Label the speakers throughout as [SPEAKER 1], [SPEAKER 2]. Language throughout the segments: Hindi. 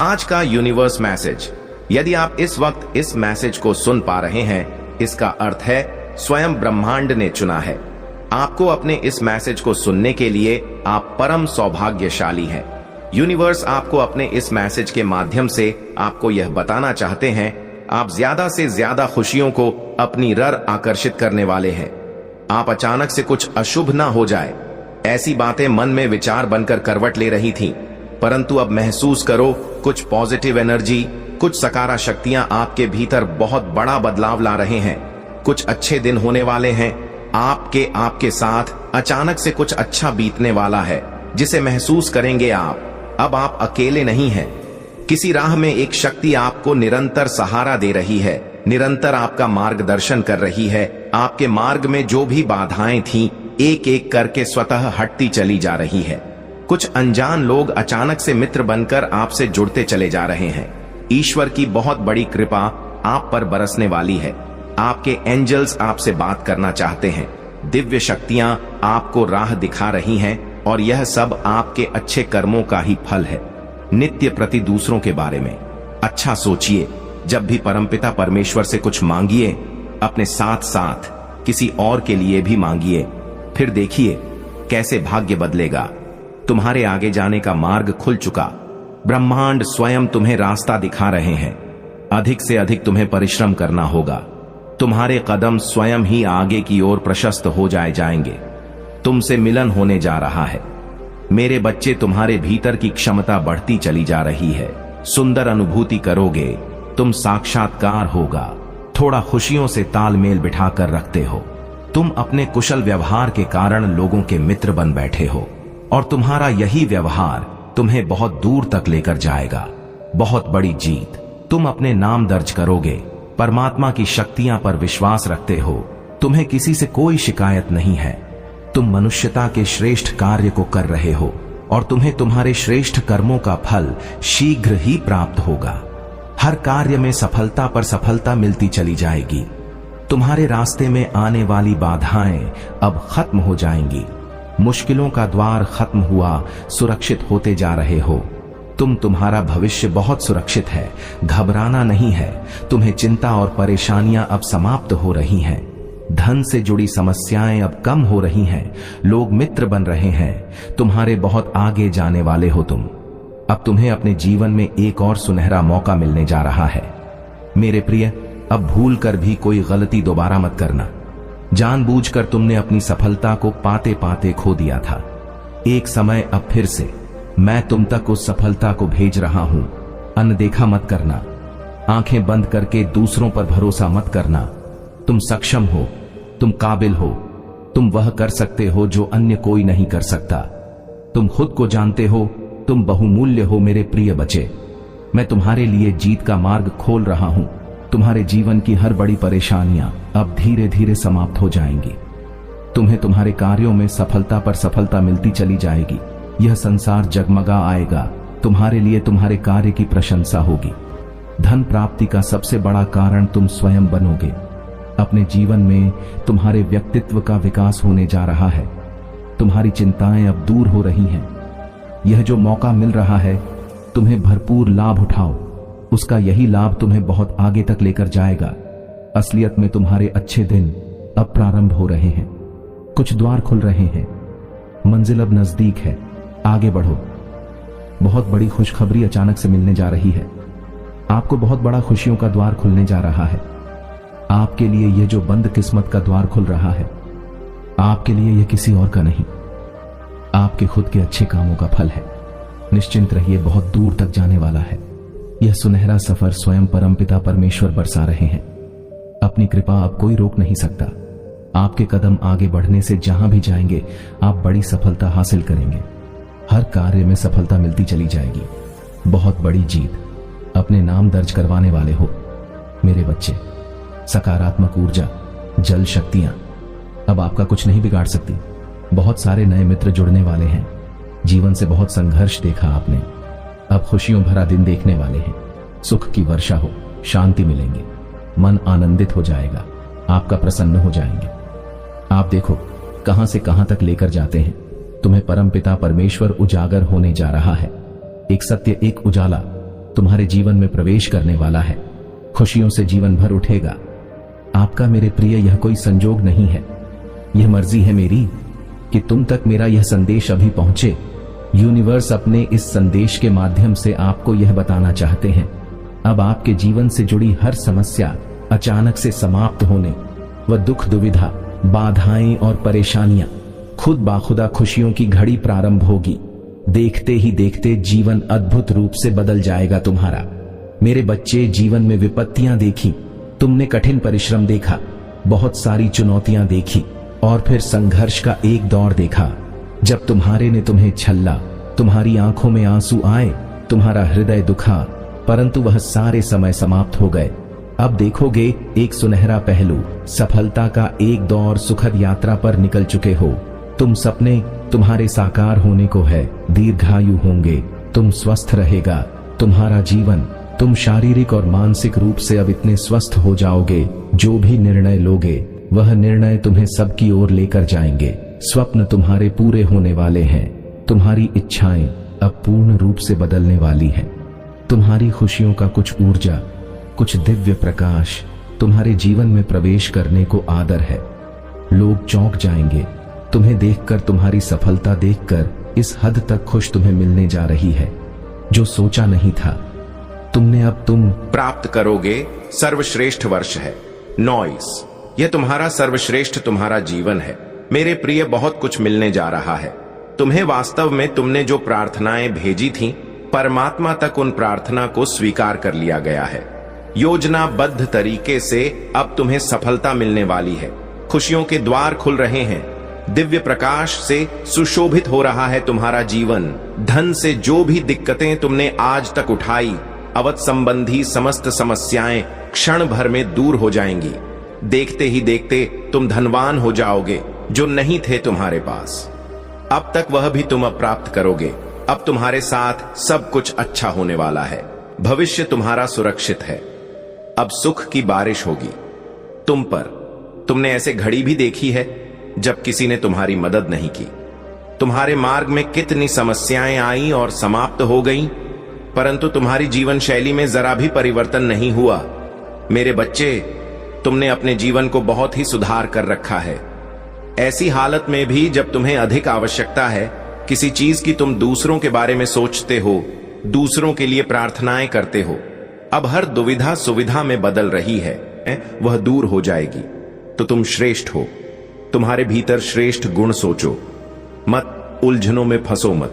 [SPEAKER 1] आज का यूनिवर्स मैसेज। यदि आप इस वक्त इस मैसेज को सुन पा रहे हैं, इसका अर्थ है स्वयं ब्रह्मांड ने चुना है आपको अपने इस मैसेज को सुनने के लिए। आप परम सौभाग्यशाली हैं। यूनिवर्स आपको अपने इस मैसेज के माध्यम से आपको यह बताना चाहते हैं, आप ज्यादा से ज्यादा खुशियों को अपनी रर आकर्षित करने वाले हैं। आप अचानक से कुछ अशुभ ना हो जाए, ऐसी बातें मन में विचार बनकर करवट ले रही थीं, परंतु अब महसूस करो कुछ पॉजिटिव एनर्जी, कुछ सकारात्मक शक्तियां आपके भीतर बहुत बड़ा बदलाव ला रहे हैं। कुछ अच्छे दिन होने वाले हैं। आपके साथ अचानक से कुछ अच्छा बीतने वाला है, जिसे महसूस करेंगे आप। अब आप अकेले नहीं हैं। किसी राह में एक शक्ति आपको निरंतर सहारा दे रही है, निरंतर आपका मार्गदर्शन कर रही है। आपके मार्ग में जो भी बाधाएं थीं, एक एक करके स्वतः हटती चली जा रही है। कुछ अनजान लोग अचानक से मित्र बनकर आपसे जुड़ते चले जा रहे हैं। ईश्वर की बहुत बड़ी कृपा आप पर बरसने वाली है। आपके एंजल्स आपसे बात करना चाहते हैं। दिव्य शक्तियां आपको राह दिखा रही हैं, और यह सब आपके अच्छे कर्मों का ही फल है। नित्य प्रति दूसरों के बारे में अच्छा सोचिए। जब भी परमपिता परमेश्वर से कुछ मांगिए, अपने साथ साथ किसी और के लिए भी मांगिए। फिर देखिए कैसे भाग्य बदलेगा। तुम्हारे आगे जाने का मार्ग खुल चुका। ब्रह्मांड स्वयं तुम्हें रास्ता दिखा रहे हैं। अधिक से अधिक तुम्हें परिश्रम करना होगा। तुम्हारे कदम स्वयं ही आगे की ओर प्रशस्त हो जाएंगे। तुमसे मिलन होने जा रहा है। मेरे बच्चे, तुम्हारे भीतर की क्षमता बढ़ती चली जा रही है। सुंदर अनुभूति करोगे, तुम साक्षात्कार होगा। थोड़ा खुशियों से तालमेल बिठाकर रखते हो। तुम अपने कुशल व्यवहार के कारण लोगों के मित्र बन बैठे हो, और तुम्हारा यही व्यवहार तुम्हें बहुत दूर तक लेकर जाएगा। बहुत बड़ी जीत तुम अपने नाम दर्ज करोगे। परमात्मा की शक्तियां पर विश्वास रखते हो। तुम्हें किसी से कोई शिकायत नहीं है। तुम मनुष्यता के श्रेष्ठ कार्य को कर रहे हो, और तुम्हें तुम्हारे श्रेष्ठ कर्मों का फल शीघ्र ही प्राप्त होगा। हर कार्य में सफलता पर सफलता मिलती चली जाएगी। तुम्हारे रास्ते में आने वाली बाधाएं अब खत्म हो जाएंगी। मुश्किलों का द्वार खत्म हुआ, सुरक्षित होते जा रहे हो। तुम्हारा भविष्य बहुत सुरक्षित है। घबराना नहीं है। तुम्हें चिंता और परेशानियां अब समाप्त हो रही हैं। धन से जुड़ी समस्याएं अब कम हो रही हैं। लोग मित्र बन रहे हैं। तुम्हारे बहुत आगे जाने वाले हो तुम। अब तुम्हें अपने जीवन में एक और सुनहरा मौका मिलने जा रहा है। मेरे प्रिय, अब भूल कर भी कोई गलती दोबारा मत करना। जानबूझकर तुमने अपनी सफलता को पाते पाते खो दिया था। एक समय अब फिर से मैं तुम तक उस सफलता को भेज रहा हूं। अनदेखा मत करना। आंखें बंद करके दूसरों पर भरोसा मत करना। तुम सक्षम हो, तुम काबिल हो, तुम वह कर सकते हो जो अन्य कोई नहीं कर सकता। तुम खुद को जानते हो, तुम बहुमूल्य हो। मेरे प्रिय बच्चे, मैं तुम्हारे लिए जीत का मार्ग खोल रहा हूं। तुम्हारे जीवन की हर बड़ी परेशानियां अब धीरे धीरे समाप्त हो जाएंगी। तुम्हें तुम्हारे कार्यों में सफलता पर सफलता मिलती चली जाएगी। यह संसार जगमगा आएगा। तुम्हारे लिए तुम्हारे कार्य की प्रशंसा होगी। धन प्राप्ति का सबसे बड़ा कारण तुम स्वयं बनोगे। अपने जीवन में तुम्हारे व्यक्तित्व का विकास होने जा रहा है। तुम्हारी चिंताएं अब दूर हो रही हैं। यह जो मौका मिल रहा है, तुम्हें भरपूर लाभ उठाओ। उसका यही लाभ तुम्हें बहुत आगे तक लेकर जाएगा। असलियत में तुम्हारे अच्छे दिन अब प्रारंभ हो रहे हैं। कुछ द्वार खुल रहे हैं। मंजिल अब नजदीक है। आगे बढ़ो। बहुत बड़ी खुशखबरी अचानक से मिलने जा रही है। आपको बहुत बड़ा खुशियों का द्वार खुलने जा रहा है। आपके लिए यह जो बंद किस्मत का द्वार खुल रहा है, आपके लिए यह किसी और का नहीं, आपके खुद के अच्छे कामों का फल है। निश्चिंत रहिए, बहुत दूर तक जाने वाला है। यह सुनहरा सफर स्वयं परमपिता परमेश्वर बरसा रहे हैं। अपनी कृपा अब कोई रोक नहीं सकता। आपके कदम आगे बढ़ने से जहां भी जाएंगे, आप बड़ी सफलता हासिल करेंगे। हर कार्य में सफलता मिलती चली जाएगी। बहुत बड़ी जीत अपने नाम दर्ज करवाने वाले हो। मेरे बच्चे, सकारात्मक ऊर्जा, जल शक्तियां अब आपका कुछ नहीं बिगाड़ सकती। बहुत सारे नए मित्र जुड़ने वाले हैं। जीवन से बहुत संघर्ष देखा आपने। अब खुशियों भरा दिन देखने वाले हैं। सुख की वर्षा हो, शांति मिलेंगे। मन आनंदित हो जाएगा। आपका प्रसन्न हो जाएंगे। आप देखो कहां से कहां तक लेकर जाते हैं। तुम्हें परमपिता परमेश्वर उजागर होने जा रहा है। एक सत्य, एक उजाला
[SPEAKER 2] तुम्हारे जीवन में प्रवेश करने वाला है। खुशियों से जीवन भर उठेगा। आपका मेरे प्रिय यह कोई संजोग नहीं है, यह मर्जी है मेरी कि तुम तक मेरा यह संदेश अभी पहुंचे। यूनिवर्स अपने इस संदेश के माध्यम से आपको यह बताना चाहते हैं, अब आपके जीवन से जुड़ी हर समस्या अचानक से समाप्त होने व दुख दुविधा, बाधाएं और परेशानियां खुद बाखुदा खुशियों की घड़ी प्रारंभ होगी। देखते ही देखते जीवन अद्भुत रूप से बदल जाएगा तुम्हारा। मेरे बच्चे, जीवन में विपत्तियां देखी, तुमने कठिन परिश्रम देखा, बहुत सारी चुनौतियां देखी और फिर संघर्ष का एक दौर देखा। जब तुम्हारे ने तुम्हें छल्ला, तुम्हारी आंखों में आंसू आए, तुम्हारा हृदय दुखा, परंतु वह सारे समय समाप्त हो गए। अब देखोगे एक सुनहरा पहलू, सफलता का एक दौर, सुखद यात्रा पर निकल चुके हो। तुम सपने तुम्हारे साकार होने को है, दीर्घायु होंगे, तुम स्वस्थ रहेगा तुम्हारा जीवन। तुम शारीरिक और मानसिक रूप से अब इतने स्वस्थ हो जाओगे, जो भी निर्णय लोगे वह निर्णय तुम्हें सबकी ओर लेकर जाएंगे। स्वप्न तुम्हारे पूरे होने वाले हैं। तुम्हारी इच्छाएं अब पूर्ण रूप से बदलने वाली हैं। तुम्हारी खुशियों का कुछ ऊर्जा, कुछ दिव्य प्रकाश तुम्हारे जीवन में प्रवेश करने को आदर है। लोग चौंक जाएंगे तुम्हें देखकर, तुम्हारी सफलता देखकर। इस हद तक खुश तुम्हें मिलने जा रही है जो सोचा नहीं था तुमने। अब तुम
[SPEAKER 1] प्राप्त करोगे सर्वश्रेष्ठ वर्ष है नॉइस। यह तुम्हारा सर्वश्रेष्ठ तुम्हारा जीवन है मेरे प्रिय। बहुत कुछ मिलने जा रहा है तुम्हें। वास्तव में तुमने जो प्रार्थनाएं भेजी थीं, परमात्मा तक उन प्रार्थना को स्वीकार कर लिया गया है। योजनाबद्ध तरीके से अब तुम्हें सफलता मिलने वाली है। खुशियों के द्वार खुल रहे हैं। दिव्य प्रकाश से सुशोभित हो रहा है तुम्हारा जीवन। धन से जो भी दिक्कतें तुमने आज तक उठाई, अवध संबंधी समस्त समस्याएं क्षण भर में दूर हो जाएंगी। देखते ही देखते तुम धनवान हो जाओगे जो नहीं थे तुम्हारे पास। अब तक वह भी तुम अब प्राप्त करोगे। अब तुम्हारे साथ सब कुछ अच्छा होने वाला है। भविष्य तुम्हारा सुरक्षित है। अब सुख की बारिश होगी तुम पर। तुमने ऐसे घड़ी भी देखी है जब किसी ने तुम्हारी मदद नहीं की। तुम्हारे मार्ग में कितनी समस्याएं आई और समाप्त हो गईं, परंतु तुम्हारी जीवन शैली में जरा भी परिवर्तन नहीं हुआ। मेरे बच्चे, तुमने अपने जीवन को बहुत ही सुधार कर रखा है। ऐसी हालत में भी जब तुम्हें अधिक आवश्यकता है किसी चीज की, तुम दूसरों के बारे में सोचते हो, दूसरों के लिए प्रार्थनाएं करते हो। अब हर दुविधा सुविधा में बदल रही है, वह दूर हो जाएगी। तो तुम श्रेष्ठ हो। तुम्हारे भीतर श्रेष्ठ गुण सोचो मत, उलझनों में फंसो मत,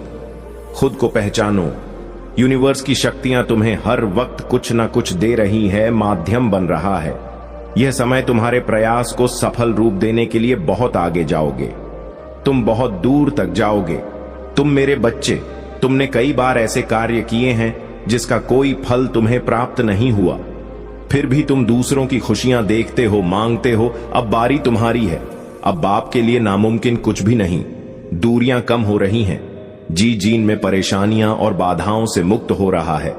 [SPEAKER 1] खुद को पहचानो। यूनिवर्स की शक्तियां तुम्हें हर वक्त कुछ ना कुछ दे रही है, माध्यम बन रहा है। यह समय तुम्हारे प्रयास को सफल रूप देने के लिए बहुत आगे जाओगे। तुम बहुत दूर तक जाओगे। तुम मेरे बच्चे, तुमने कई बार ऐसे कार्य किए हैं जिसका कोई फल तुम्हें प्राप्त नहीं हुआ, फिर भी तुम दूसरों की खुशियां देखते हो, मांगते हो। अब बारी तुम्हारी है। अब बाप के लिए नामुमकिन कुछ भी नहीं। दूरियां कम हो रही हैं। जी जीन में परेशानियां और बाधाओं से मुक्त हो रहा है।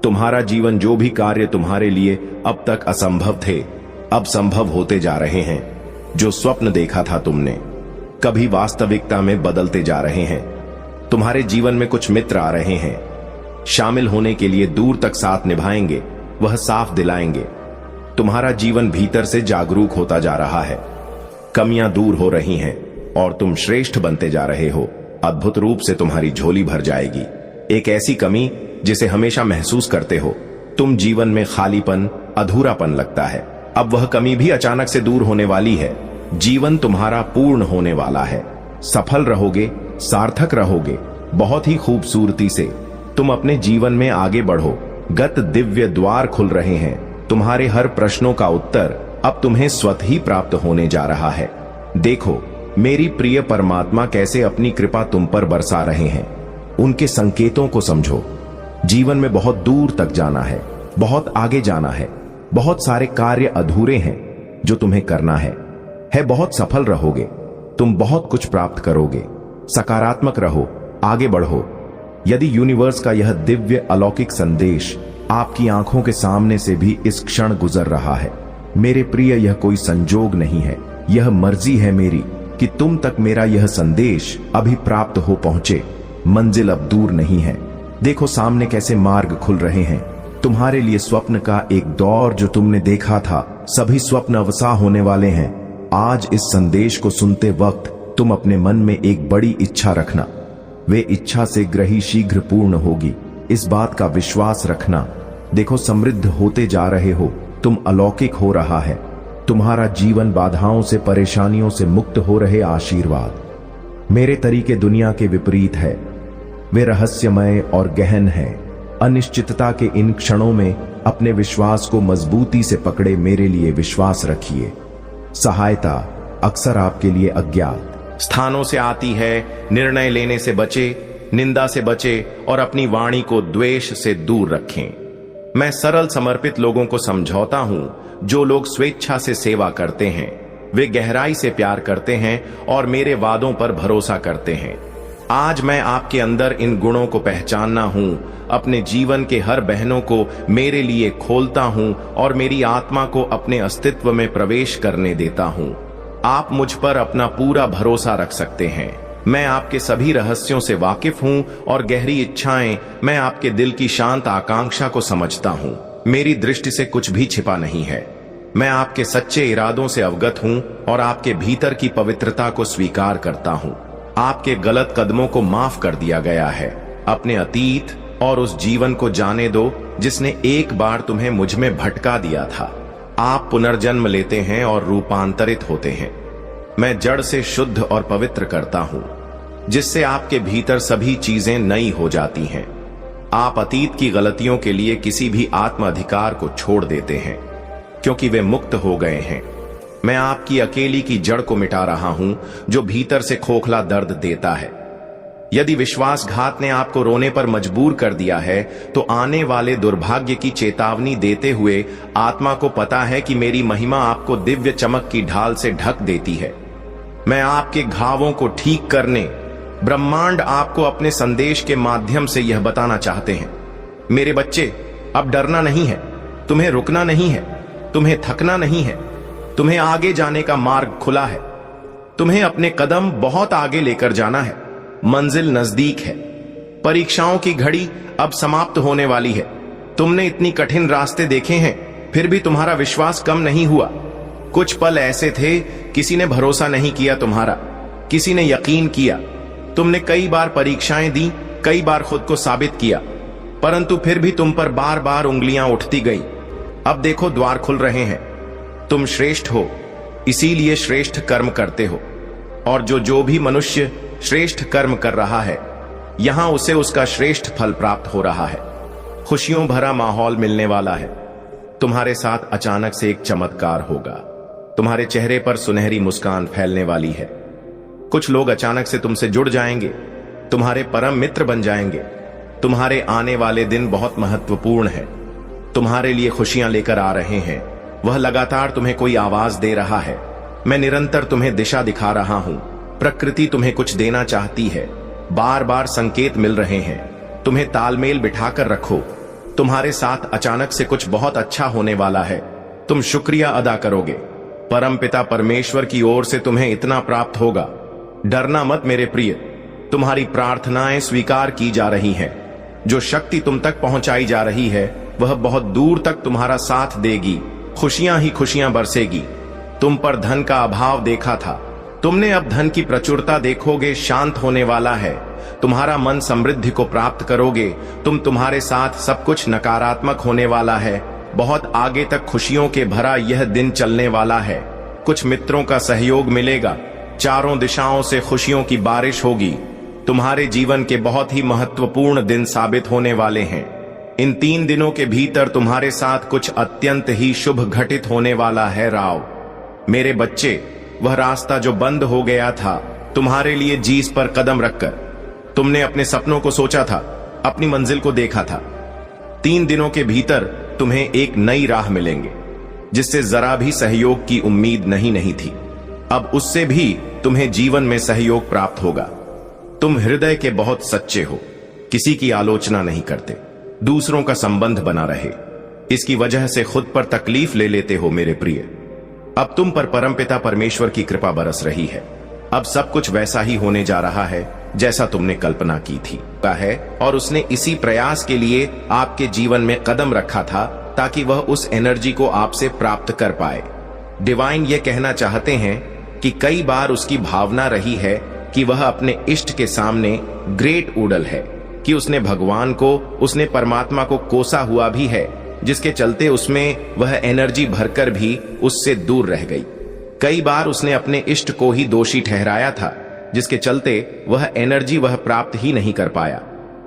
[SPEAKER 1] तुम्हारा जीवन, जो भी कार्य तुम्हारे लिए अब तक असंभव थे, अब संभव होते जा रहे हैं। जो स्वप्न देखा था तुमने, कभी वास्तविकता में बदलते जा रहे हैं। तुम्हारे जीवन में कुछ मित्र आ रहे हैं, शामिल होने के लिए दूर तक साथ निभाएंगे, वह साफ दिलाएंगे। तुम्हारा जीवन भीतर से जागरूक होता जा रहा है। कमियां दूर हो रही हैं और तुम श्रेष्ठ बनते जा रहे हो। अद्भुत रूप से तुम्हारी झोली भर जाएगी। एक ऐसी कमी जिसे हमेशा महसूस करते हो। तुम जीवन में खालीपन, अधूरापन लगता है, अब वह कमी भी अचानक से दूर होने वाली है। जीवन तुम्हारा पूर्ण होने वाला है। सफल रहोगे, सार्थक रहोगे, बहुत ही खूबसूरती से। तुम अपने जीवन में आगे बढ़ो। गत दिव्य द्वार खुल रहे हैं। तुम्हारे हर प्रश्नों का उत्तर अब तुम्हें स्वतः ही प्राप्त होने जा रहा है। देखो मेरी प्रिय परमात्मा कैसे अपनी कृपा तुम पर बरसा रहे हैं। उनके संकेतों को समझो। जीवन में बहुत दूर तक जाना है, बहुत आगे जाना है। बहुत सारे कार्य अधूरे हैं जो तुम्हें करना है। बहुत सफल रहोगे, तुम बहुत कुछ प्राप्त करोगे। सकारात्मक रहो, आगे बढ़ो। यदि यूनिवर्स का यह दिव्य अलौकिक संदेश आपकी आंखों के सामने से भी इस क्षण गुजर रहा है, मेरे प्रिय, यह कोई संजोग नहीं है, यह मर्जी है मेरी कि तुम तक मेरा यह संदेश अभी प्राप्त हो पहुंचे। मंजिल अब दूर नहीं है, देखो सामने कैसे मार्ग खुल रहे हैं। तुम्हारे लिए स्वप्न का एक दौर जो तुमने देखा था, सभी स्वप्न अवसाह होने वाले हैं। आज इस संदेश को सुनते वक्त तुम अपने मन में एक बड़ी इच्छा रखना। वे इच्छा से ग्रही शीघ्र पूर्ण होगी, इस बात का विश्वास रखना। देखो समृद्ध होते जा रहे हो, तुम अलौकिक हो रहा है। तुम्हारा जीवन बाधाओं से, परेशानियों से मुक्त हो रहे आशीर्वाद। मेरे तरीके दुनिया के विपरीत है, वे रहस्यमय और गहन हैं। अनिश्चितता के इन क्षणों में अपने विश्वास को मजबूती से पकड़े मेरे लिए विश्वास रखिए। सहायता अक्सर आपके लिए अज्ञात स्थानों से आती है। निर्णय लेने से बचे, निंदा से बचे और अपनी वाणी को द्वेष से दूर रखें। मैं सरल समर्पित लोगों को समझौता हूं। जो लोग स्वेच्छा से सेवा करते हैं, वे गहराई से प्यार करते हैं और मेरे वादों पर भरोसा करते हैं। आज मैं आपके अंदर इन गुणों को पहचानना हूं, अपने जीवन के हर बहनों को मेरे लिए खोलता हूं और मेरी आत्मा को अपने अस्तित्व में प्रवेश करने देता हूं। आप मुझ पर अपना पूरा भरोसा रख सकते हैं। मैं आपके सभी रहस्यों से वाकिफ हूं और गहरी इच्छाएं, मैं आपके दिल की शांत आकांक्षा को समझता हूं। मेरी दृष्टि से कुछ भी छिपा नहीं है। मैं आपके सच्चे इरादों से अवगत हूं और आपके भीतर की पवित्रता को स्वीकार करता हूं। आपके गलत कदमों को माफ कर दिया गया है। अपने अतीत और उस जीवन को जाने दो जिसने एक बार तुम्हें मुझ में भटका दिया था। आप पुनर्जन्म लेते हैं और रूपांतरित होते हैं। मैं जड़ से शुद्ध और पवित्र करता हूं, जिससे आपके भीतर सभी चीजें नई हो जाती हैं। आप अतीत की गलतियों के लिए किसी भी आत्म अधिकार को छोड़ देते हैं, क्योंकि वे मुक्त हो गए हैं। मैं आपकी अकेली की जड़ को मिटा रहा हूं, जो भीतर से खोखला दर्द देता है। यदि विश्वासघात ने आपको रोने पर मजबूर कर दिया है, तो आने वाले दुर्भाग्य की चेतावनी देते हुए आत्मा को पता है कि मेरी महिमा आपको दिव्य चमक की ढाल से ढक देती है। मैं आपके घावों को ठीक करने, ब्रह्मांड आपको अपने संदेश के माध्यम से यह बताना चाहते हैं। मेरे बच्चे, अब डरना नहीं है, तुम्हें रुकना नहीं है, तुम्हें थकना नहीं है। तुम्हें आगे जाने का मार्ग खुला है। तुम्हें अपने कदम बहुत आगे लेकर जाना है। मंजिल नजदीक है। परीक्षाओं की घड़ी अब समाप्त होने वाली है। तुमने इतनी कठिन रास्ते देखे हैं, फिर भी तुम्हारा विश्वास कम नहीं हुआ। कुछ पल ऐसे थे, किसी ने भरोसा नहीं किया तुम्हारा, किसी ने यकीन किया। तुमने कई बार परीक्षाएं दी, कई बार खुद को साबित किया, परंतु फिर भी तुम पर बार बार उंगलियां उठती गई। अब देखो द्वार खुल रहे हैं। तुम श्रेष्ठ हो, इसीलिए श्रेष्ठ कर्म करते हो। और जो भी मनुष्य श्रेष्ठ कर्म कर रहा है, यहां उसे उसका श्रेष्ठ फल प्राप्त हो रहा है। खुशियों भरा माहौल मिलने वाला है। तुम्हारे साथ अचानक से एक चमत्कार होगा। तुम्हारे चेहरे पर सुनहरी मुस्कान फैलने वाली है। कुछ लोग अचानक से तुमसे जुड़ जाएंगे, तुम्हारे परम मित्र बन जाएंगे। तुम्हारे आने वाले दिन बहुत महत्वपूर्ण है। तुम्हारे लिए खुशियां लेकर आ रहे हैं। वह लगातार तुम्हें कोई आवाज दे रहा है। मैं निरंतर तुम्हें दिशा दिखा रहा हूं। प्रकृति तुम्हें कुछ देना चाहती है। बार बार संकेत मिल रहे हैं। तुम्हें तालमेल बिठाकर रखो। तुम्हारे साथ अचानक से कुछ बहुत अच्छा होने वाला है। तुम शुक्रिया अदा करोगे। परमपिता परमेश्वर की ओर से तुम्हें इतना प्राप्त होगा। डरना मत मेरे प्रिय, तुम्हारी प्रार्थनाएं स्वीकार की जा रही हैं। जो शक्ति तुम तक पहुंचाई जा रही है, वह बहुत दूर तक तुम्हारा साथ देगी। खुशियां ही खुशियां बरसेगी। तुम पर धन का अभाव देखा था, तुमने अब धन की प्रचुरता देखोगे। शांत होने वाला है। तुम्हारा मन समृद्धि को प्राप्त करोगे। तुम्हारे साथ सब कुछ नकारात्मक होने वाला है। बहुत आगे तक खुशियों के भरा यह दिन चलने वाला है। कुछ मित्रों का सहयोग मिलेगा। चारों दिशाओं से खुशियों की बारिश होगी। तुम्हारे जीवन के बहुत ही महत्वपूर्ण दिन साबित होने वाले हैं। इन 3 दिनों के भीतर तुम्हारे साथ कुछ अत्यंत ही शुभ घटित होने वाला है। राव, मेरे बच्चे, वह रास्ता जो बंद हो गया था, तुम्हारे लिए जीस पर कदम रखकर तुमने अपने सपनों को सोचा था, अपनी मंजिल को देखा था। 3 दिनों के भीतर तुम्हें एक नई राह मिलेंगे, जिससे जरा भी सहयोग की उम्मीद नहीं थी। अब उससे भी तुम्हें जीवन में सहयोग प्राप्त होगा। तुम हृदय के बहुत सच्चे हो, किसी की आलोचना नहीं करते, दूसरों का संबंध बना रहे। इसकी वजह से खुद पर तकलीफ ले लेते हो मेरे प्रिय। अब तुम पर परमपिता परमेश्वर की कृपा बरस रही है। अब सब कुछ वैसा ही होने जा रहा है जैसा तुमने कल्पना की थी है, और उसने इसी प्रयास के लिए आपके जीवन में कदम रखा था ताकि वह उस एनर्जी को आपसे प्राप्त कर पाए। डिवाइन ये कहना चाहते हैं कि कई बार उसकी भावना रही है कि वह अपने इष्ट के सामने ग्रेट ऊडल है, कि उसने भगवान को, उसने परमात्मा को कोसा हुआ भी है, जिसके चलते उसमें वह एनर्जी भरकर भी उससे दूर रह गई। कई बार उसने अपने इष्ट को ही दोषी ठहराया था, जिसके चलते वह एनर्जी वह प्राप्त ही नहीं कर पाया।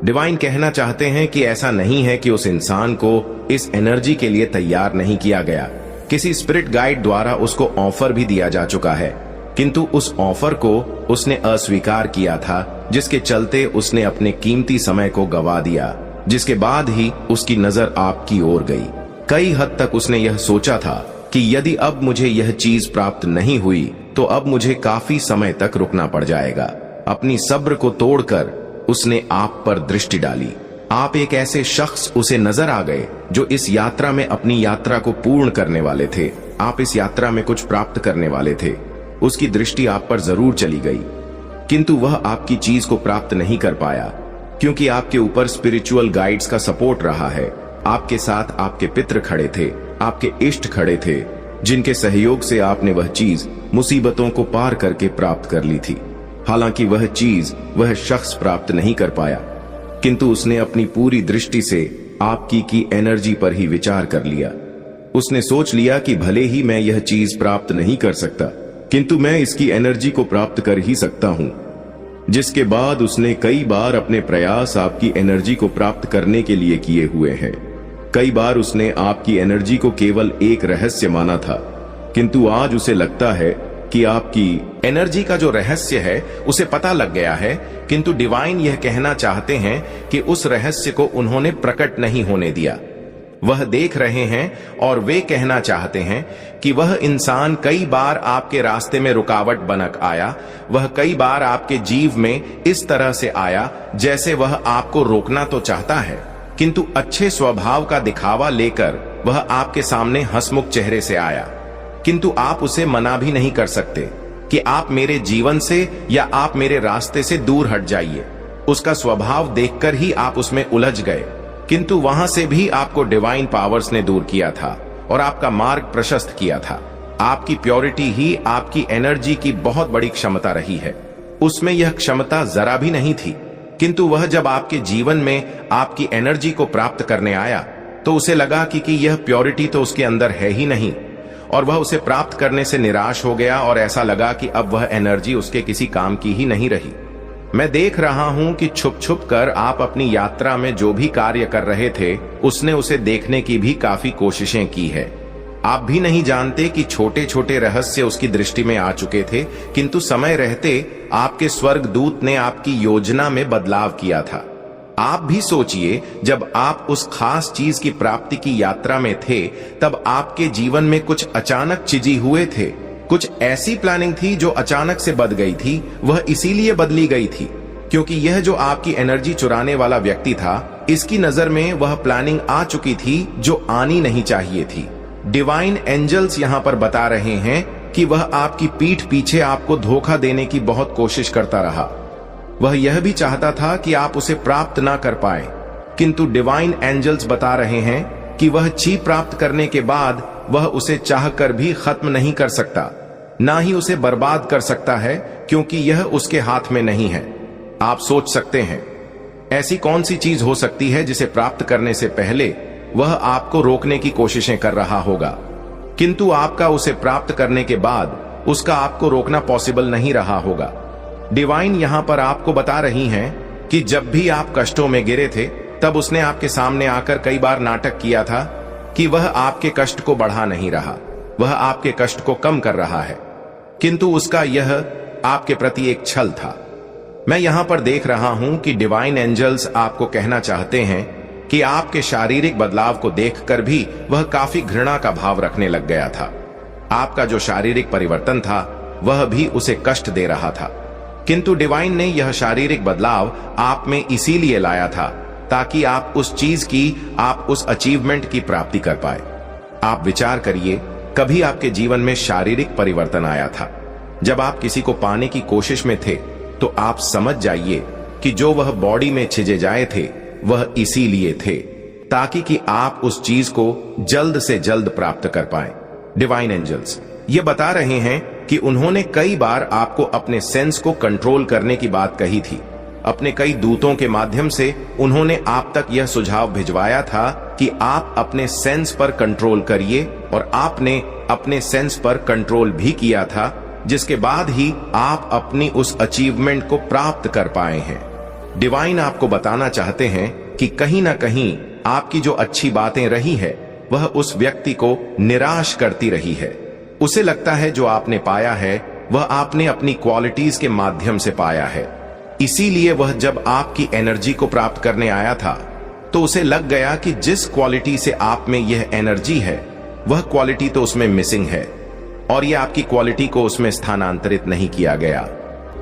[SPEAKER 1] डिवाइन कहना चाहते हैं कि ऐसा नहीं है कि उस इंसान को इस एनर्जी के लिए तैयार नहीं किया गया। किसी स्पिरिट गाइड द्वारा उसको ऑफर भी दिया जा चुका है, किंतु उस ऑफर को उसने अस्वीकार किया था, जिसके चलते उसने अपने कीमती समय को गवा दिया, जिसके बाद ही उसकी नजर आपकी ओर गई। कई हद तक उसने यह सोचा था कि यदि अब मुझे यह चीज प्राप्त नहीं हुई तो अब मुझे काफी समय तक रुकना पड़ जाएगा। अपनी सब्र को तोड़कर उसने आप पर दृष्टि डाली। आप एक ऐसे शख्स उसे नजर आ गए जो इस यात्रा में अपनी यात्रा को पूर्ण करने वाले थे। आप इस यात्रा में कुछ प्राप्त करने वाले थे। उसकी दृष्टि आप पर जरूर चली गई, किंतु वह आपकी चीज को प्राप्त नहीं कर पाया, क्योंकि आपके ऊपर स्पिरिचुअल गाइड्स का सपोर्ट रहा है। आपके साथ आपके पितृ खड़े थे, आपके इष्ट खड़े थे, जिनके सहयोग से आपने वह चीज मुसीबतों को पार करके प्राप्त कर ली थी। हालांकि वह चीज वह शख्स प्राप्त नहीं कर पाया, किंतु उसने अपनी पूरी दृष्टि से आपकी की एनर्जी पर ही विचार कर लिया। उसने सोच लिया कि भले ही मैं यह चीज प्राप्त नहीं कर सकता, किंतु मैं इसकी एनर्जी को प्राप्त कर ही सकता हूं। जिसके बाद उसने कई बार अपने प्रयास आपकी एनर्जी को प्राप्त करने के लिए किए हुए हैं। कई बार उसने आपकी एनर्जी को केवल एक रहस्य माना था, किंतु आज उसे लगता है कि आपकी एनर्जी का जो रहस्य है उसे पता लग गया है, किंतु डिवाइन यह कहना चाहते हैं कि उस रहस्य को उन्होंने प्रकट नहीं होने दिया। वह देख रहे हैं और वे कहना चाहते हैं कि वह इंसान कई बार आपके रास्ते में रुकावट बनकर आया। वह कई बार आपके जीव में इस तरह से आया जैसे वह आपको रोकना तो चाहता है, किंतु अच्छे स्वभाव का दिखावा लेकर वह आपके सामने हंसमुख चेहरे से आया, किंतु आप उसे मना भी नहीं कर सकते कि आप मेरे जीवन से या आप मेरे रास्ते से दूर हट जाइए। उसका स्वभाव देखकर ही आप उसमें उलझ गए, किंतु वहां से भी आपको डिवाइन पावर्स ने दूर किया था और आपका मार्ग प्रशस्त किया था। आपकी प्योरिटी ही आपकी एनर्जी की बहुत बड़ी क्षमता रही है। उसमें यह क्षमता जरा भी नहीं थी, किंतु वह जब आपके जीवन में आपकी एनर्जी को प्राप्त करने आया तो उसे लगा कि यह प्योरिटी तो उसके अंदर है ही नहीं, और वह उसे प्राप्त करने से निराश हो गया और ऐसा लगा कि अब वह एनर्जी उसके किसी काम की ही नहीं रही। मैं देख रहा हूं कि छुप छुप कर आप अपनी यात्रा में जो भी कार्य कर रहे थे उसने उसे देखने की भी काफी कोशिशें की है। आप भी नहीं जानते कि छोटे छोटे रहस्य उसकी दृष्टि में आ चुके थे, किंतु समय रहते आपके स्वर्ग दूत ने आपकी योजना में बदलाव किया था। आप भी सोचिए, जब आप उस खास चीज की प्राप्ति की यात्रा में थे तब आपके जीवन में कुछ अचानक चीजें हुए थे। कुछ ऐसी प्लानिंग थी जो अचानक से बदल गई थी। वह इसीलिए बदली गई थी क्योंकि यह जो आपकी एनर्जी चुराने वाला व्यक्ति था, इसकी नजर में वह प्लानिंग आ चुकी थी जो आनी नहीं चाहिए थी। डिवाइन एंजल्स यहाँ पर बता रहे हैं कि वह आपकी पीठ पीछे आपको धोखा देने की बहुत कोशिश करता रहा। वह यह भी चाहता था कि आप उसे प्राप्त ना कर पाए, किंतु डिवाइन एंजल्स बता रहे हैं कि वह चीज प्राप्त करने के बाद वह उसे चाहकर भी खत्म नहीं कर सकता, ना ही उसे बर्बाद कर सकता है, क्योंकि यह उसके हाथ में नहीं है। आप सोच सकते हैं ऐसी कौन सी चीज हो सकती है जिसे प्राप्त करने से पहले वह आपको रोकने की कोशिशें कर रहा होगा, किंतु आपका उसे प्राप्त करने के बाद उसका आपको रोकना पॉसिबल नहीं रहा होगा। डिवाइन यहां पर आपको बता रही हैं कि जब भी आप कष्टों में गिरे थे तब उसने आपके सामने आकर कई बार नाटक किया था कि वह आपके कष्ट को बढ़ा नहीं रहा, वह आपके कष्ट को कम कर रहा है, किंतु उसका यह आपके प्रति एक छल था। मैं यहां पर देख रहा हूं कि डिवाइन एंजल्स आपको कहना चाहते हैं कि आपके शारीरिक बदलाव को देखकर भी वह काफी घृणा का भाव रखने लग गया था। आपका जो शारीरिक परिवर्तन था वह भी उसे कष्ट दे रहा था, किंतु डिवाइन ने यह शारीरिक बदलाव आप में इसीलिए लाया था ताकि आप उस चीज की, आप उस अचीवमेंट की प्राप्ति कर पाए। आप विचार करिए, कभी आपके जीवन में शारीरिक परिवर्तन आया था जब आप किसी को पाने की कोशिश में थे तो आप समझ जाइए कि जो वह बॉडी में छिजे जाए थे वह इसीलिए थे ताकि कि आप उस चीज को जल्द से जल्द प्राप्त कर पाएं। डिवाइन एंजल्स ये बता रहे हैं कि उन्होंने कई बार आपको अपने सेंस को कंट्रोल करने की बात कही थी। अपने कई दूतों के माध्यम से उन्होंने आप तक यह सुझाव भिजवाया था कि आप अपने सेंस पर कंट्रोल करिए, और आपने अपने सेंस पर कंट्रोल भी किया था, जिसके बाद ही आप अपनी उस अचीवमेंट को प्राप्त कर पाए हैं। डिवाइन आपको बताना चाहते हैं कि कहीं ना कहीं आपकी जो अच्छी बातें रही है वह उस व्यक्ति को निराश करती रही है। उसे लगता है जो आपने पाया है वह आपने अपनी क्वालिटीज के माध्यम से पाया है, इसीलिए वह जब आपकी एनर्जी को प्राप्त करने आया था तो उसे लग गया कि जिस क्वालिटी से आप में यह एनर्जी है वह क्वालिटी तो उसमें मिसिंग है, और यह आपकी क्वालिटी को उसमें स्थानांतरित नहीं किया गया,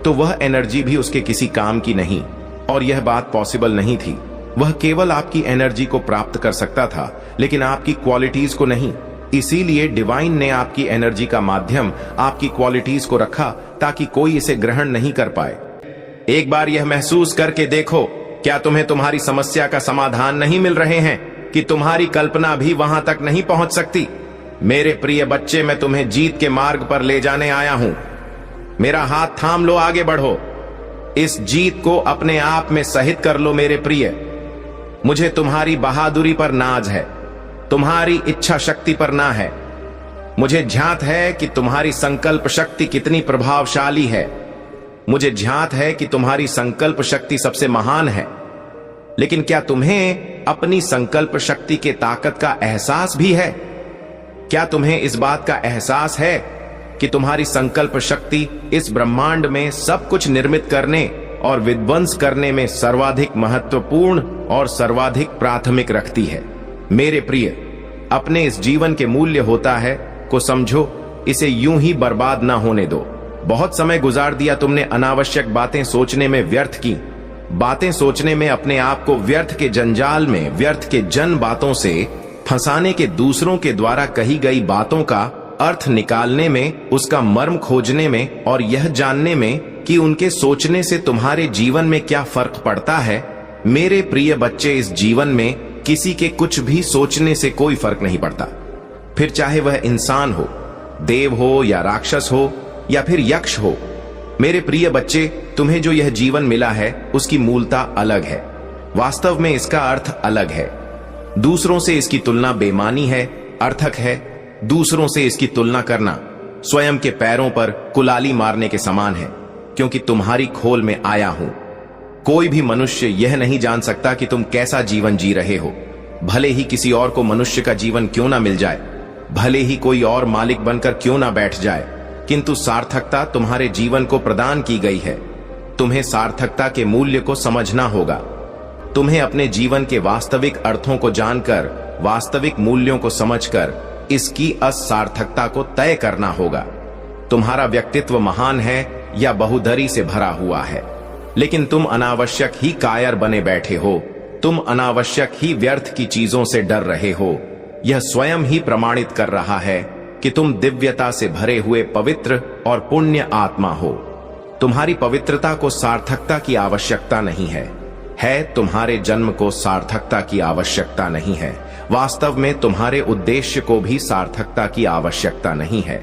[SPEAKER 1] तो वह एनर्जी भी उसके किसी काम की नहीं, और यह बात पॉसिबल नहीं थी। वह केवल आपकी एनर्जी को प्राप्त कर सकता था लेकिन आपकी क्वालिटीज को नहीं। इसीलिए डिवाइन ने आपकी एनर्जी का माध्यम आपकी क्वालिटीज को रखा ताकि कोई इसे ग्रहण नहीं कर पाए। एक बार यह महसूस करके देखो, क्या तुम्हें तुम्हारी समस्या का समाधान नहीं मिल रहे हैं कि तुम्हारी कल्पना भी वहां तक नहीं पहुंच सकती? मेरे प्रिय बच्चे, मैं तुम्हें जीत के मार्ग पर ले जाने आया हूं। मेरा हाथ थाम लो, आगे बढ़ो। इस जीत को अपने आप में सहित कर लो मेरे प्रिय। मुझे तुम्हारी बहादुरी पर नाज है, तुम्हारी इच्छा शक्ति पर ना है। मुझे ध्यात है कि तुम्हारी संकल्प शक्ति कितनी प्रभावशाली है। मुझे ध्यात है कि तुम्हारी संकल्प शक्ति सबसे महान है। लेकिन क्या तुम्हें अपनी संकल्प शक्ति के ताकत का एहसास भी है? क्या तुम्हें इस बात का एहसास है कि तुम्हारी संकल्प शक्ति इस ब्रह्मांड में सब कुछ निर्मित करने और विध्वंस करने में सर्वाधिक महत्वपूर्ण और सर्वाधिक प्राथमिक रखती है? मेरे प्रिय, अपने इस जीवन के मूल्य होता है को समझो, इसे यूं ही बर्बाद ना होने दो। बहुत समय गुजार दिया तुमने अनावश्यक बातें सोचने में, व्यर्थ की बातें सोचने में, अपने आप को व्यर्थ के जंजाल में, व्यर्थ के जन बातों से फंसाने के, दूसरों के द्वारा कही गई बातों का अर्थ निकालने में, उसका मर्म खोजने में और यह जानने में कि उनके सोचने से तुम्हारे जीवन में क्या फर्क पड़ता है। मेरे प्रिय बच्चे, इस जीवन में किसी के कुछ भी सोचने से कोई फर्क नहीं पड़ता, फिर चाहे वह इंसान हो, देव हो या राक्षस हो या फिर यक्ष हो। मेरे प्रिय बच्चे, तुम्हें जो यह जीवन मिला है उसकी मूलता अलग है। वास्तव में इसका अर्थ अलग है। दूसरों से इसकी तुलना बेमानी है, अर्थक है। दूसरों से इसकी तुलना करना स्वयं के पैरों पर कुलाली मारने के समान है, क्योंकि तुम्हारी खोल में आया हूं। कोई भी मनुष्य यह नहीं जान सकता कि तुम कैसा जीवन जी रहे हो। भले ही किसी और को मनुष्य का जीवन क्यों ना मिल जाए, भले ही कोई और मालिक बनकर क्यों ना बैठ जाए, किंतु सार्थकता तुम्हारे जीवन को प्रदान की गई है। तुम्हें सार्थकता के मूल्य को समझना होगा। तुम्हें अपने जीवन के वास्तविक अर्थों को जानकर, वास्तविक मूल्यों को समझकर इसकी असार्थकता को तय करना होगा। तुम्हारा व्यक्तित्व महान है या बहुधरी से भरा हुआ है, लेकिन तुम अनावश्यक ही कायर बने बैठे हो। तुम अनावश्यक ही व्यर्थ की चीजों से डर रहे हो। यह स्वयं ही प्रमाणित कर रहा है कि तुम दिव्यता से भरे हुए पवित्र और पुण्य आत्मा हो। तुम्हारी पवित्रता को सार्थकता की आवश्यकता नहीं है। तुम्हारे जन्म को सार्थकता की आवश्यकता नहीं है। वास्तव में तुम्हारे उद्देश्य को भी सार्थकता की आवश्यकता नहीं है।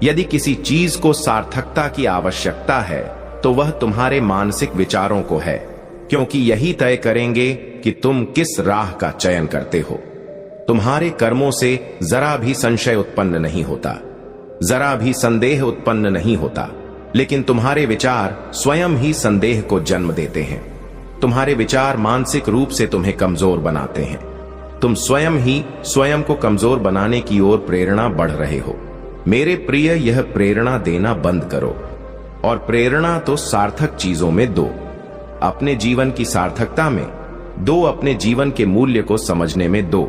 [SPEAKER 1] यदि किसी चीज को सार्थकता की आवश्यकता है तो वह तुम्हारे मानसिक विचारों को है, क्योंकि यही तय करेंगे कि तुम किस राह का चयन करते हो। तुम्हारे कर्मों से जरा भी संशय उत्पन्न नहीं होता, जरा भी संदेह उत्पन्न नहीं होता, लेकिन तुम्हारे विचार स्वयं ही संदेह को जन्म देते हैं। तुम्हारे विचार मानसिक रूप से तुम्हें कमजोर बनाते हैं। तुम स्वयं ही स्वयं को कमजोर बनाने की ओर प्रेरणा बढ़ रहे हो। मेरे प्रिय, यह प्रेरणा देना बंद करो, और प्रेरणा तो सार्थक चीजों में दो। अपने जीवन की सार्थकता में दो, अपने जीवन के मूल्य को समझने में दो,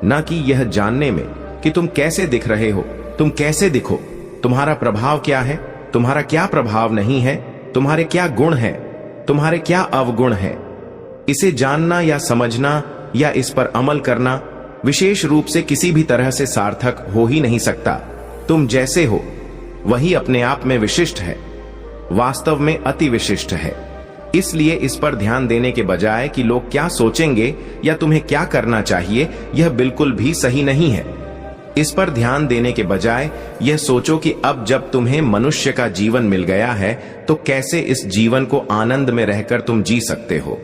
[SPEAKER 1] न कि यह जानने में कि तुम कैसे दिख रहे हो। तुम कैसे दिखो, तुम्हारा प्रभाव क्या है, तुम्हारा क्या प्रभाव नहीं है, तुम्हारे क्या गुण हैं, तुम्हारे क्या अवगुण हैं। इसे जानना या समझना या इस पर अमल करना विशेष रूप से किसी भी तरह से सार्थक हो ही नहीं सकता। तुम जैसे हो वही अपने आप में विशिष्ट है। वास्तव में अति विशिष्ट है। इसलिए इस पर ध्यान देने के बजाय कि लोग क्या सोचेंगे या तुम्हें क्या करना चाहिए, यह बिल्कुल भी सही नहीं है। इस पर ध्यान देने के बजाय यह सोचो कि अब जब तुम्हें मनुष्य का जीवन मिल गया है तो कैसे इस जीवन को आनंद में रहकर तुम जी सकते हो।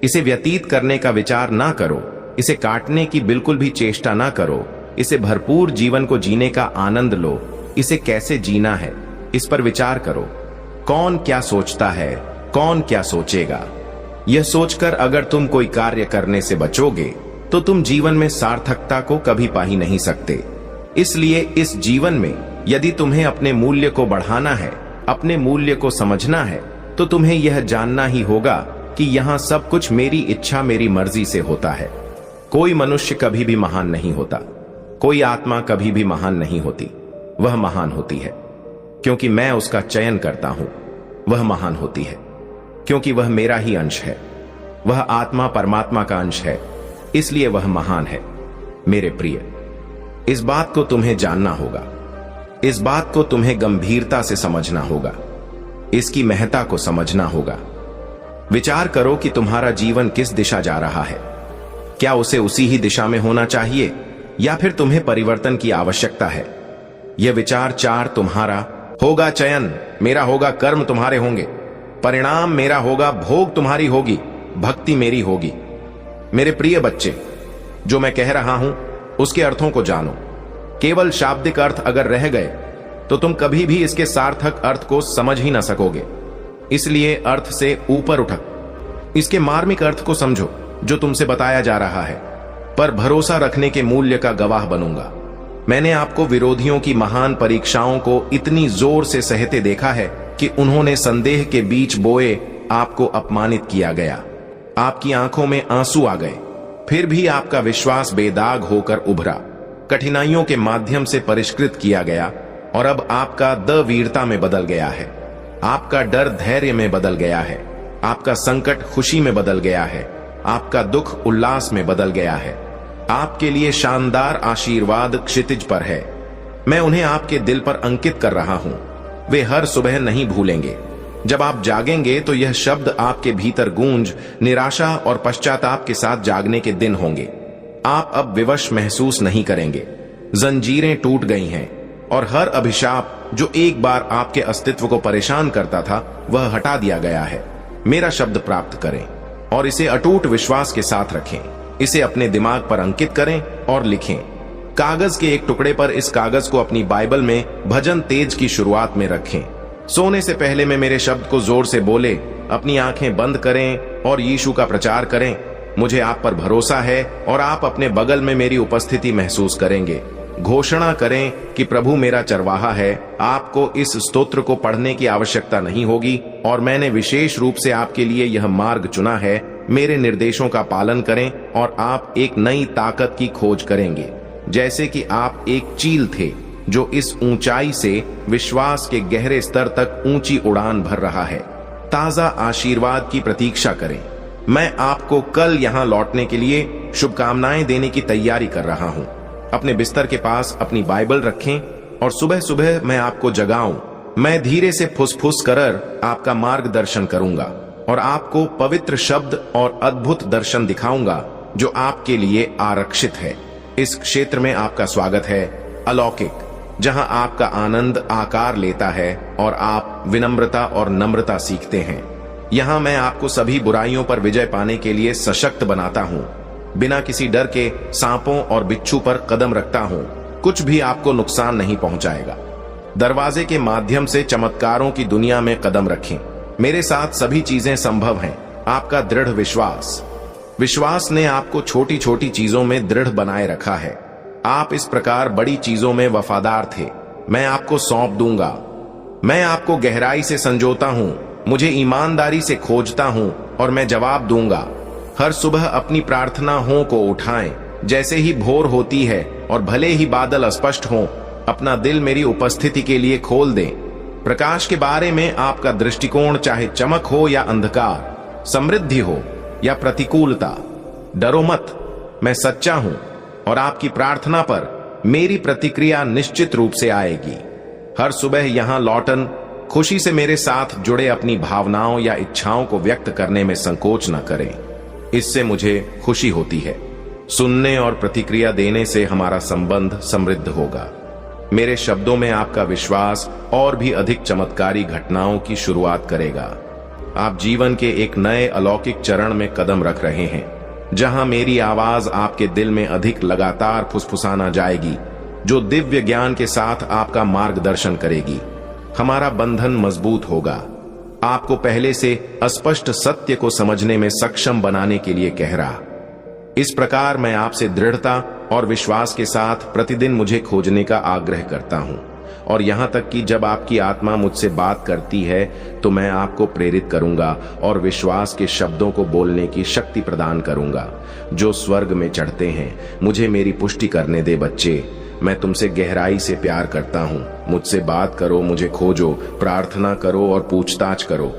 [SPEAKER 1] इसे व्यतीत करने का विचार ना करो, इसे काटने की बिल्कुल भी चेष्टा ना करो। इसे भरपूर जीवन को जीने का आनंद लो। इसे कैसे जीना है, इस पर विचार करो। कौन क्या सोचता है, कौन क्या सोचेगा, यह सोचकर अगर तुम कोई कार्य करने से बचोगे तो तुम जीवन में सार्थकता को कभी पा ही नहीं सकते। इसलिए इस जीवन में यदि तुम्हें अपने मूल्य को बढ़ाना है, अपने मूल्य को समझना है, तो तुम्हें यह जानना ही होगा कि यहां सब कुछ मेरी इच्छा, मेरी मर्जी से होता है। कोई मनुष्य कभी भी महान नहीं होता, कोई आत्मा कभी भी महान नहीं होती। वह महान होती है क्योंकि मैं उसका चयन करता हूं। वह महान होती है क्योंकि वह मेरा ही अंश है। वह आत्मा परमात्मा का अंश है, इसलिए वह महान है। मेरे प्रिय, इस बात को तुम्हें जानना होगा, इस बात को तुम्हें गंभीरता से समझना होगा, इसकी महत्ता को समझना होगा। विचार करो कि तुम्हारा जीवन किस दिशा जा रहा है। क्या उसे उसी ही दिशा में होना चाहिए या फिर तुम्हें परिवर्तन की आवश्यकता है? यह विचार 4 तुम्हारा होगा, चयन मेरा होगा, कर्म तुम्हारे होंगे, परिणाम मेरा होगा, भोग तुम्हारी होगी, भक्ति मेरी होगी। मेरे प्रिय बच्चे, जो मैं कह रहा हूं उसके अर्थों को जानो। केवल शाब्दिक अर्थ अगर रह गए तो तुम कभी भी इसके सार्थक अर्थ को समझ ही ना सकोगे। इसलिए अर्थ से ऊपर उठक इसके मार्मिक अर्थ को समझो जो तुमसे बताया जा रहा है, पर भरोसा रखने के मूल्य का गवाह बनूंगा। मैंने आपको विरोधियों की महान परीक्षाओं को इतनी जोर से सहते देखा है कि उन्होंने संदेह के बीच बोए आपको अपमानित किया गया, आपकी आंखों में आंसू आ गए, फिर भी आपका विश्वास बेदाग होकर उभरा, कठिनाइयों के माध्यम से परिष्कृत किया गया और अब आपका द वीरता में बदल गया है, आपका डर धैर्य में बदल गया है, आपका संकट खुशी में बदल गया है, आपका दुख उल्लास में बदल गया है। आपके लिए शानदार आशीर्वाद क्षितिज पर है। मैं उन्हें आपके दिल पर अंकित कर रहा हूं। वे हर सुबह नहीं भूलेंगे। जब आप जागेंगे तो यह शब्द आपके भीतर गूंज निराशा और पश्चाताप के साथ जागने के दिन होंगे। आप अब विवश महसूस नहीं करेंगे। जंजीरें टूट गई हैं और हर अभिशाप जो एक बार आपके अस्तित्व को परेशान करता था वह हटा दिया गया है। मेरा शब्द प्राप्त करें और इसे अटूट विश्वास के साथ रखें। इसे अपने दिमाग पर अंकित करें और लिखें। कागज के एक टुकड़े पर इस कागज को अपनी बाइबल में भजन तेज की शुरुआत में रखें। सोने से पहले में मेरे शब्द को जोर से बोले, अपनी आंखें बंद करें और यीशु का प्रचार करें। मुझे आप पर भरोसा है और आप अपने बगल में मेरी उपस्थिति महसूस करेंगे। घोषणा करें कि प्रभु मेरा चरवाहा है। आपको इस स्तोत्र को पढ़ने की आवश्यकता नहीं होगी और मैंने विशेष रूप से आपके लिए यह मार्ग चुना है। मेरे निर्देशों का पालन करें और आप एक नई ताकत की खोज करेंगे, जैसे कि आप एक चील थे जो इस ऊंचाई से विश्वास के गहरे स्तर तक ऊंची उड़ान भर रहा है। ताजा आशीर्वाद की प्रतीक्षा करें। मैं आपको कल यहां लौटने के लिए शुभकामनाएं देने की तैयारी कर रहा हूं। अपने बिस्तर के पास अपनी बाइबल रखें और सुबह सुबह मैं आपको जगाऊं। मैं धीरे से फुसफुस कर आपका मार्गदर्शन करूंगा और आपको पवित्र शब्द और अद्भुत दर्शन दिखाऊंगा जो आपके लिए आरक्षित है। इस क्षेत्र में आपका स्वागत है, अलौकिक, जहां आपका आनंद आकार लेता है और आप विनम्रता और नम्रता सीखते हैं। यहां मैं आपको सभी बुराइयों पर विजय पाने के लिए सशक्त बनाता हूं। बिना किसी डर के सांपों और बिच्छू पर कदम रखता हूं। कुछ भी आपको नुकसान नहीं पहुंचाएगा। दरवाजे के माध्यम से चमत्कारों की दुनिया में कदम रखें। मेरे साथ सभी चीजें संभव हैं। आपका दृढ़ विश्वास ने आपको छोटी छोटी चीजों में दृढ़ बनाए रखा है। आप इस प्रकार बड़ी चीजों में वफादार थे। मैं आपको सौंप दूंगा। मैं आपको गहराई से संजोता हूं, मुझे ईमानदारी से खोजता हूं और मैं जवाब दूंगा। हर सुबह अपनी प्रार्थनाओं को उठाएं। जैसे ही भोर होती है और भले ही बादल अस्पष्ट हों, अपना दिल मेरी उपस्थिति के लिए खोल दें। प्रकाश के बारे में आपका दृष्टिकोण चाहे चमक हो या अंधकार, समृद्धि हो या प्रतिकूलता, डरो मत। मैं सच्चा हूं और आपकी प्रार्थना पर मेरी प्रतिक्रिया निश्चित रूप से आएगी। हर सुबह यहां लौटन खुशी से मेरे साथ जुड़े अपनी भावनाओं या इच्छाओं को व्यक्त करने में संकोच न करें। इससे मुझे खुशी होती है। सुनने और प्रतिक्रिया देने से हमारा संबंध समृद्ध होगा। मेरे शब्दों में आपका विश्वास और भी अधिक चमत्कारी घटनाओं की शुरुआत करेगा। आप जीवन के एक नए अलौकिक चरण में कदम रख रहे हैं, जहां मेरी आवाज आपके दिल में अधिक लगातार फुसफुसाना जाएगी, जो दिव्य ज्ञान के साथ आपका मार्गदर्शन करेगी। हमारा बंधन मजबूत होगा, आपको पहले से अस्पष्ट सत्य को समझने में सक्षम बनाने के लिए कह रहा। इस प्रकार मैं आपसे दृढ़ता और विश्वास के साथ प्रतिदिन मुझे खोजने का आग्रह करता हूं, और यहां तक कि जब आपकी आत्मा मुझसे बात करती है तो मैं आपको प्रेरित करूंगा और विश्वास के शब्दों को बोलने की शक्ति प्रदान करूंगा जो स्वर्ग में चढ़ते हैं। मुझे मेरी पुष्टि करने दे बच्चे, मैं तुमसे गहराई से प्यार करता हूं। मुझसे बात करो, मुझे खोजो, प्रार्थना करो और पूछताछ करो।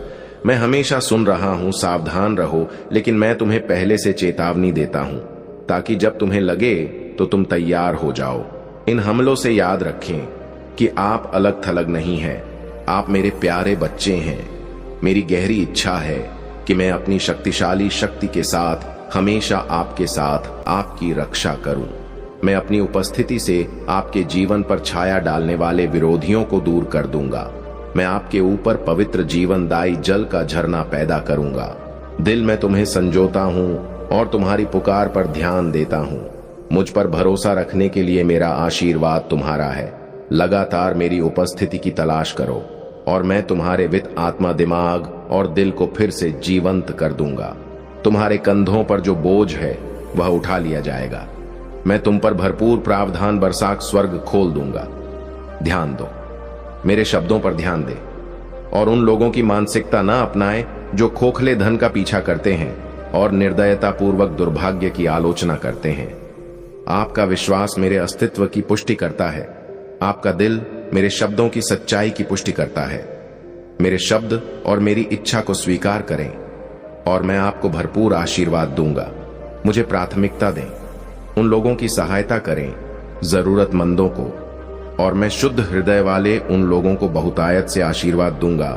[SPEAKER 1] मैं हमेशा सुन रहा हूं, सावधान रहो, लेकिन मैं तुम्हें पहले से चेतावनी देता हूं ताकि जब तुम्हें लगे तो तुम तैयार हो जाओ। इन हमलों से याद रखें कि आप अलग थलग नहीं हैं, आप मेरे प्यारे बच्चे हैं। मेरी गहरी इच्छा है कि मैं अपनी शक्तिशाली शक्ति के साथ हमेशा आपके साथ आपकी रक्षा करूं। मैं अपनी उपस्थिति से आपके जीवन पर छाया डालने वाले विरोधियों को दूर कर दूंगा। मैं आपके ऊपर पवित्र जीवनदायी जल का झरना पैदा करूंगा। दिल में तुम्हें संजोता हूं और तुम्हारी पुकार पर ध्यान देता हूं। मुझ पर भरोसा रखने के लिए मेरा आशीर्वाद तुम्हारा है। लगातार मेरी उपस्थिति की तलाश करो और मैं तुम्हारे वित्त, आत्मा, दिमाग और दिल को फिर से जीवंत कर दूंगा। तुम्हारे कंधों पर जो बोझ है वह उठा लिया जाएगा। मैं तुम पर भरपूर प्रावधान बरसात स्वर्ग खोल दूंगा। ध्यान दो, मेरे शब्दों पर ध्यान दे और उन लोगों की मानसिकता न अपनाएं जो खोखले धन का पीछा करते हैं और निर्दयता पूर्वक दुर्भाग्य की आलोचना करते हैं। आपका विश्वास मेरे अस्तित्व की पुष्टि करता है। आपका दिल मेरे शब्दों की सच्चाई की पुष्टि करता है। मेरे शब्द और मेरी इच्छा को स्वीकार करें और मैं आपको भरपूर आशीर्वाद दूंगा। मुझे प्राथमिकता दें, उन लोगों की सहायता करें, जरूरतमंदों को, और मैं शुद्ध हृदय वाले उन लोगों को बहुतायत से आशीर्वाद दूंगा